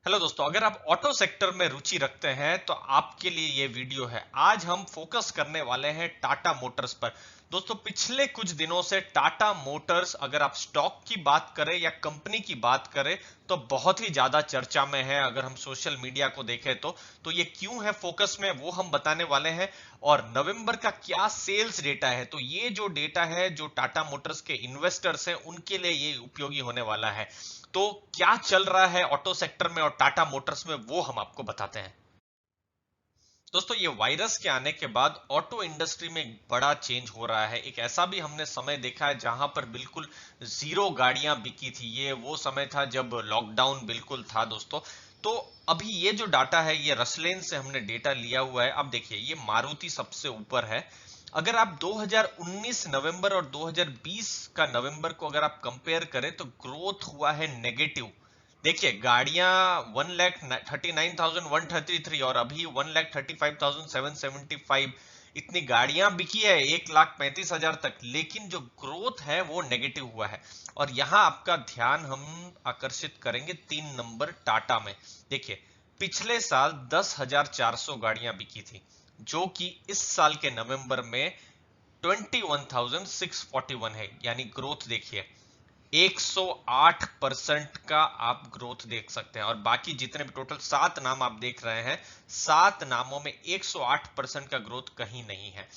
Hello दोस्तों, अगर आप ऑटो सेक्टर में रुचि रखते हैं तो आपके लिए ये वीडियो है। आज हम फोकस करने वाले हैं टाटा मोटर्स पर। दोस्तों, पिछले कुछ दिनों से टाटा मोटर्स, अगर आप स्टॉक की बात करें या कंपनी की बात करें, तो बहुत ही ज्यादा चर्चा में है। अगर हम सोशल मीडिया को देखें तो ये क्यों है फोकस में, वो हम बताने वाले हैं। और नवंबर का क्या सेल्स डेटा है, तो ये जो डेटा है, जो टाटा मोटर्स के इन्वेस्टर्स हैं उनके लिए ये उपयोगी होने वाला है। तो क्या चल रहा है ऑटो सेक्टर में और टाटा मोटर्स में, वो हम आपको बताते हैं। दोस्तों, ये वायरस के आने के बाद ऑटो इंडस्ट्री में एक बड़ा चेंज हो रहा है। एक ऐसा भी हमने समय देखा है जहां पर बिल्कुल जीरो गाड़ियां बिकी थी। ये वो समय था जब लॉकडाउन बिल्कुल था दोस्तों। तो अभी ये जो डाटा है, ये रसलेन से हमने डेटा लिया हुआ है। अब देखिए, ये मारुति सबसे ऊपर है। अगर आप 2019 नवंबर और 2020 का नवंबर को अगर आप कंपेयर करें तो ग्रोथ हुआ है नेगेटिव। देखिए, गाड़ियां 1,39,133 और अभी 1,35,775 इतनी गाड़ियां बिकी है, 1,35,000 तक, लेकिन जो ग्रोथ है वो नेगेटिव हुआ है। और यहां आपका ध्यान हम आकर्षित करेंगे 3 नंबर टाटा में। देखिए, पिछले साल 10,400 गाड़ियां बिकी थी, जो कि इस साल के नवंबर में 21,641 है। यानी ग्रोथ देखिए, 108% का आप ग्रोथ देख सकते हैं। और बाकी जितने भी टोटल 7 नाम आप देख रहे हैं, 7 नामों में 108% का ग्रोथ कहीं नहीं है।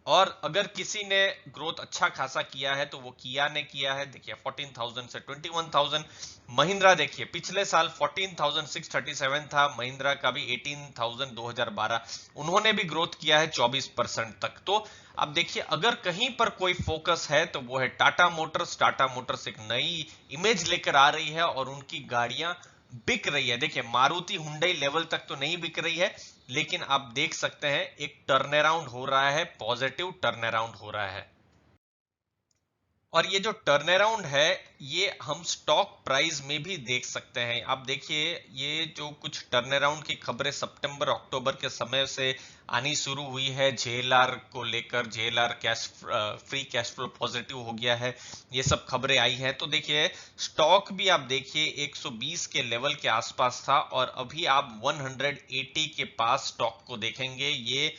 और अगर किसी ने ग्रोथ अच्छा खासा किया है तो वो किया ने किया है। देखिए, 14,000 से 21,000। महिंद्रा देखिए, पिछले साल 14,637 था, महिंद्रा का भी 18,000 2012, उन्होंने भी ग्रोथ किया है 24% तक। तो अब देखिए, अगर कहीं पर कोई फोकस है तो वो है टाटा मोटर्स। टाटा मोटर्स एक नई इमेज लेकर आ रही है और उनकी गाड़ियां बिक रही है। देखिए, मारुति हुंडई लेवल तक तो नहीं बिक रही है, लेकिन आप देख सकते हैं एक टर्न अराउंड हो रहा है, पॉजिटिव टर्न अराउंड हो रहा है। और ये जो टर्न अराउंड है, ये हम स्टॉक प्राइस में भी देख सकते हैं। आप देखिए, ये जो कुछ टर्न अराउंड की खबरें सितंबर अक्टूबर के समय से आनी शुरू हुई है, जेएलआर को लेकर, JLR cash free cash flow positive हो गया है, ये सब खबरें आई हैं। तो देखिए, स्टॉक भी आप देखिए 120 के लेवल के आसपास था और अभी आप 180 के पास स्टॉक को देखेंगे। ये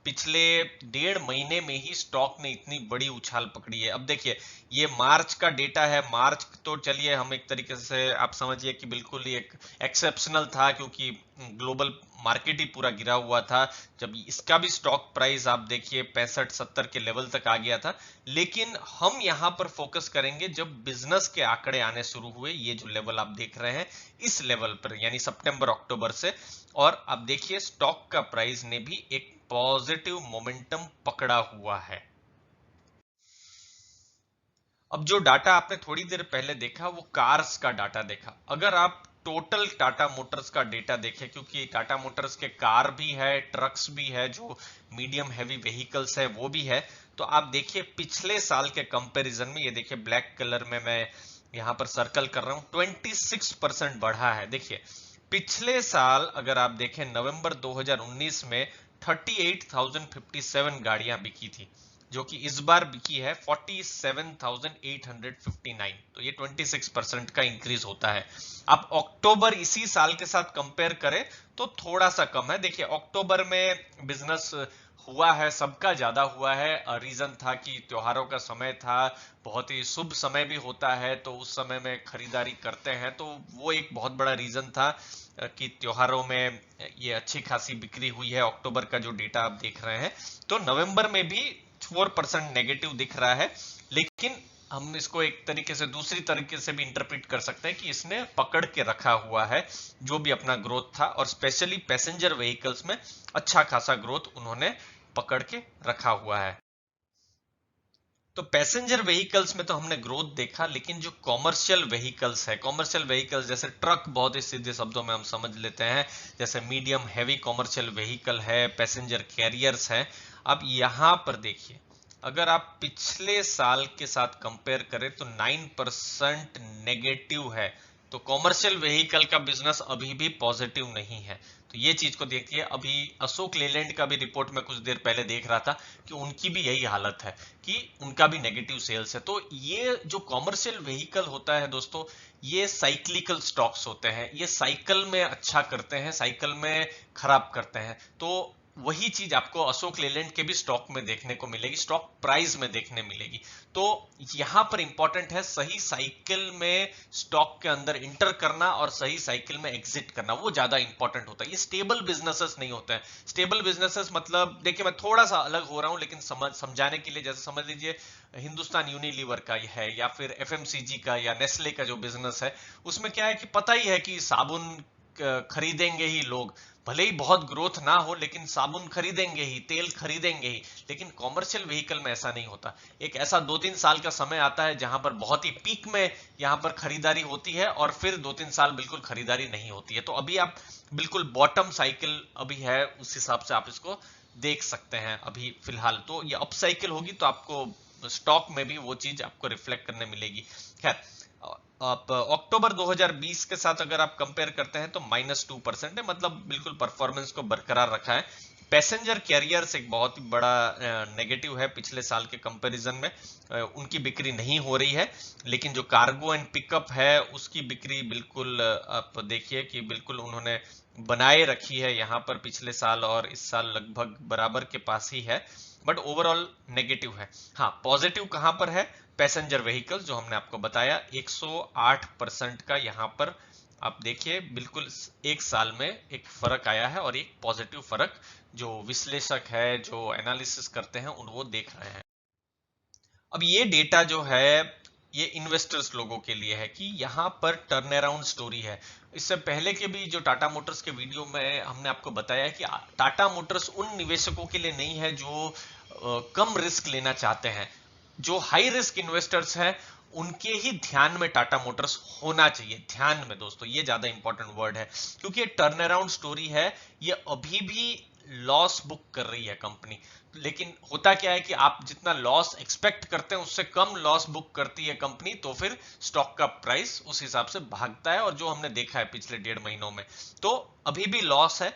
पिछले 1.5 महीने में ही स्टॉक ने इतनी बड़ी उछाल पकड़ी है। अब देखिए, ये मार्च का डेटा है। मार्च तो चलिए हम एक तरीके से आप समझिए कि बिल्कुल ही एक एक्सेप्शनल था, क्योंकि ग्लोबल मार्केट ही पूरा गिरा हुआ था। जब इसका भी स्टॉक प्राइस आप देखिए 65-70 के लेवल तक आ गया था। लेकिन हम यहां पर फोकस करेंगे जब बिजनेस के आंकड़े आने शुरू हुए, ये जो लेवल आप देख रहे हैं, इस लेवल पर, यानी सितंबर अक्टूबर से। और अब देखिए, स्टॉक का प्राइस ने भी एक पॉजिटिव मोमेंटम पकड़ा हुआ है। अब जो डाटा आपने थोड़ी देर पहले देखा, वो कार्स का डाटा देखा। अगर आप टोटल टाटा मोटर्स का डेटा देखें, क्योंकि टाटा मोटर्स के कार भी है, ट्रक्स भी है, जो मीडियम हैवी व्हीकल्स है वो भी है। तो आप देखिए, पिछले साल के कंपैरिजन में, ये देखिए ब्लैक कलर में मैं यहां पर सर्कल कर रहा हूं, 26% बढ़ा है। देखिए, पिछले साल अगर आप देखें नवंबर 2019 में 38,057 गाड़ियां बिकी थी, जो कि इस बार बिकी है 47,859। तो ये 26% का इंक्रीज होता है। अब अक्टूबर इसी साल के साथ कंपेयर करें तो थोड़ा सा कम है। देखिए, अक्टूबर में बिजनेस हुआ है, सबका ज्यादा हुआ है। रीजन था कि त्योहारों का समय था, बहुत ही शुभ समय भी होता है, तो उस समय में खरीदारी करते हैं, तो वो एक बहुत बड़ा रीजन था कि त्योहारों में ये अच्छी खासी बिक्री हुई है। अक्टूबर का जो डेटा आप देख रहे हैं, तो नवंबर में भी 4% नेगेटिव दिख रहा है। लेकिन हम इसको एक तरीके से, दूसरी तरीके से भी इंटरप्रेट कर सकते हैं कि इसने पकड़ के रखा हुआ है जो भी अपना ग्रोथ था, और स्पेशली पैसेंजर व्हीकल्स में अच्छा खासा ग्रोथ उन्होंने पकड़ के रखा हुआ है। तो पैसेंजर व्हीकल्स में तो हमने ग्रोथ देखा, लेकिन जो कॉमर्शियल व्हीकल्स है, कॉमर्शियल व्हीकल्स जैसे ट्रक, बहुत ही सीधे शब्दों में हम समझ लेते हैं, जैसे मीडियम हैवी कॉमर्शियल व्हीकल है, पैसेंजर कैरियर्स है। अब यहां पर देखिए, अगर आप पिछले साल के साथ कंपेयर करें तो 9% नेगेटिव है। तो कॉमर्शियल व्हीकल का बिजनेस अभी भी पॉजिटिव नहीं है। तो ये चीज को देखिए। अभी अशोक लेलैंड का भी रिपोर्ट में कुछ देर पहले देख रहा था कि उनकी भी यही हालत है कि उनका भी नेगेटिव सेल्स है। तो ये जो कॉमर्शियल व्हीकल होता है दोस्तों, ये साइक्लिकल स्टॉक्स होते हैं, ये साइकिल में अच्छा करते हैं, साइकिल में खराब करते हैं। तो वही चीज आपको अशोक लेलैंड के भी स्टॉक में देखने को मिलेगी, स्टॉक प्राइस में देखने मिलेगी। तो यहां पर इंपॉर्टेंट है सही साइकिल में स्टॉक के अंदर इंटर करना और सही साइकिल में एग्जिट करना, वो ज्यादा इंपॉर्टेंट होता है। ये स्टेबल बिजनेसेस नहीं होते हैं। स्टेबल बिजनेसेस मतलब, देखिए मैं थोड़ा सा अलग हो रहा हूं लेकिन समझाने के लिए, जैसे समझ लीजिए हिंदुस्तान यूनिलीवर का है या फिर एफएमसीजी का या नेस्ले का जो बिजनेस है, उसमें क्या है कि पता ही है कि साबुन खरीदेंगे ही लोग, भले ही बहुत ग्रोथ ना हो लेकिन साबुन खरीदेंगे ही, तेल खरीदेंगे ही। लेकिन कॉमर्शियल व्हीकल में ऐसा नहीं होता। एक ऐसा 2-3 साल का समय आता है जहां पर बहुत ही पीक में यहां पर खरीदारी होती है और फिर 2-3 साल बिल्कुल खरीदारी नहीं होती है। तो अभी आप बिल्कुल बॉटम साइकिल अभी है, उस हिसाब से आप इसको देख सकते हैं अभी फिलहाल। तो ये अप साइकिल होगी तो आपको स्टॉक में भी वो चीज आपको रिफ्लेक्ट करने मिलेगी। खैर, आप अक्टूबर 2020 के साथ अगर आप कंपेयर करते हैं तो -2% है, मतलब बिल्कुल परफॉर्मेंस को बरकरार रखा है। पैसेंजर कैरियर्स एक बहुत ही बड़ा नेगेटिव है पिछले साल के कंपैरिजन में, उनकी बिक्री नहीं हो रही है। लेकिन जो कार्गो एंड पिकअप है उसकी बिक्री बिल्कुल आप देखिए कि बिल्कुल उन्होंने बनाए रखी है यहाँ पर पिछले साल और इस साल लगभग बराबर के पास ही है। बट ओवरऑल नेगेटिव है। हाँ, पॉजिटिव कहां पर है? पैसेंजर व्हीकल्स, जो हमने आपको बताया 108% का यहाँ पर आप देखिए बिल्कुल एक साल में एक फर्क आया है, और एक पॉजिटिव फर्क जो विश्लेषक है, जो एनालिसिस करते हैं, उन वो देख रहे हैं। अब ये डेटा जो है ये इन्वेस्टर्स लोगों के लिए है कि यहाँ पर टर्न अराउंड स्टोरी है। इससे पहले के भी जो टाटा मोटर्स के वीडियो में हमने आपको बताया कि टाटा मोटर्स उन निवेशकों के लिए नहीं है जो कम रिस्क लेना चाहते हैं। जो हाई रिस्क इन्वेस्टर्स हैं उनके ही ध्यान में टाटा मोटर्स होना चाहिए। ध्यान में दोस्तों, ये ज्यादा इंपॉर्टेंट वर्ड है, क्योंकि ये टर्न अराउंड स्टोरी है। ये अभी भी लॉस बुक कर रही है कंपनी, लेकिन होता क्या है कि आप जितना लॉस एक्सपेक्ट करते हैं उससे कम लॉस बुक करती है कंपनी, तो फिर स्टॉक का प्राइस उस हिसाब से भागता है, और जो हमने देखा है पिछले 1.5 महीनों में। तो अभी भी लॉस है,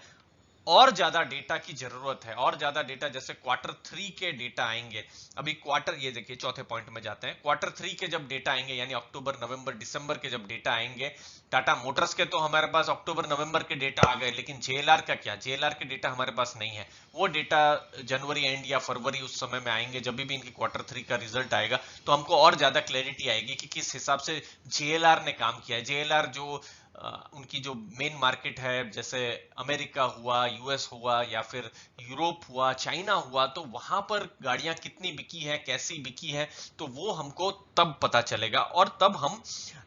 और ज्यादा डेटा की जरूरत है, और ज्यादा डेटा, जैसे Q3 के डेटा आएंगे। अभी क्वार्टर, ये देखिए चौथे पॉइंट में जाते हैं, Q3 के जब डेटा आएंगे, यानी अक्टूबर नवंबर दिसंबर के जब डेटा आएंगे, टाटा मोटर्स के तो हमारे पास अक्टूबर नवंबर के डेटा आ गए, लेकिन JLR का क्या? JLR के डेटा हमारे पास नहीं है। वो डेटा जनवरी एंड या फरवरी उस समय में आएंगे, जब भी इनकी Q3 का रिजल्ट आएगा तो हमको और ज्यादा क्लैरिटी आएगी कि किस हिसाब से JLR ने काम किया है। JLR जो उनकी जो मेन मार्केट है, जैसे अमेरिका हुआ, यूएस हुआ, या फिर यूरोप हुआ, चाइना हुआ, तो वहां पर गाड़ियां कितनी बिकी है, कैसी बिकी है, तो वो हमको तब पता चलेगा। और तब हम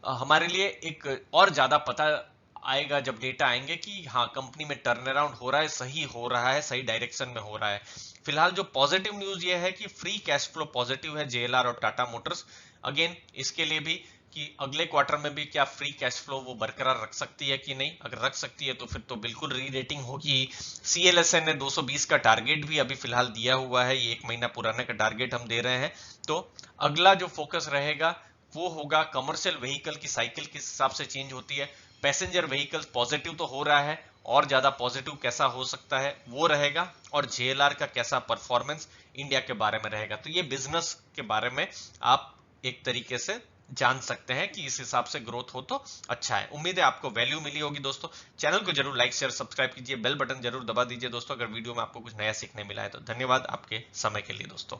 हमारे लिए एक और ज्यादा पता आएगा जब डेटा आएंगे कि हाँ, कंपनी में टर्न अराउंड हो रहा है, सही हो रहा है, सही डायरेक्शन में हो रहा है। फिलहाल जो पॉजिटिव न्यूज ये है कि फ्री कैश फ्लो पॉजिटिव है JLR और टाटा मोटर्स। अगेन, इसके लिए भी कि अगले क्वार्टर में भी क्या फ्री कैश फ्लो वो बरकरार रख सकती है कि नहीं। अगर रख सकती है तो फिर तो बिल्कुल री रेटिंग होगी। CLSA ने 220 का टारगेट भी अभी फिलहाल दिया हुआ है, ये 1 महीना पुराने का टारगेट हम दे रहे हैं। तो अगला जो फोकस रहेगा वो होगा कमर्शियल व्हीकल की साइकिल किस हिसाब से चेंज होती है। पैसेंजर व्हीकल पॉजिटिव तो हो रहा है, और ज्यादा पॉजिटिव कैसा हो सकता है वो रहेगा, और JLR का कैसा परफॉर्मेंस इंडिया के बारे में रहेगा। तो ये बिजनेस के बारे में आप एक तरीके से जान सकते हैं कि इस हिसाब से ग्रोथ हो तो अच्छा है। उम्मीद है आपको वैल्यू मिली होगी दोस्तों। चैनल को जरूर लाइक शेयर सब्सक्राइब कीजिए, बेल बटन जरूर दबा दीजिए दोस्तों, अगर वीडियो में आपको कुछ नया सीखने मिला है तो। धन्यवाद आपके समय के लिए दोस्तों।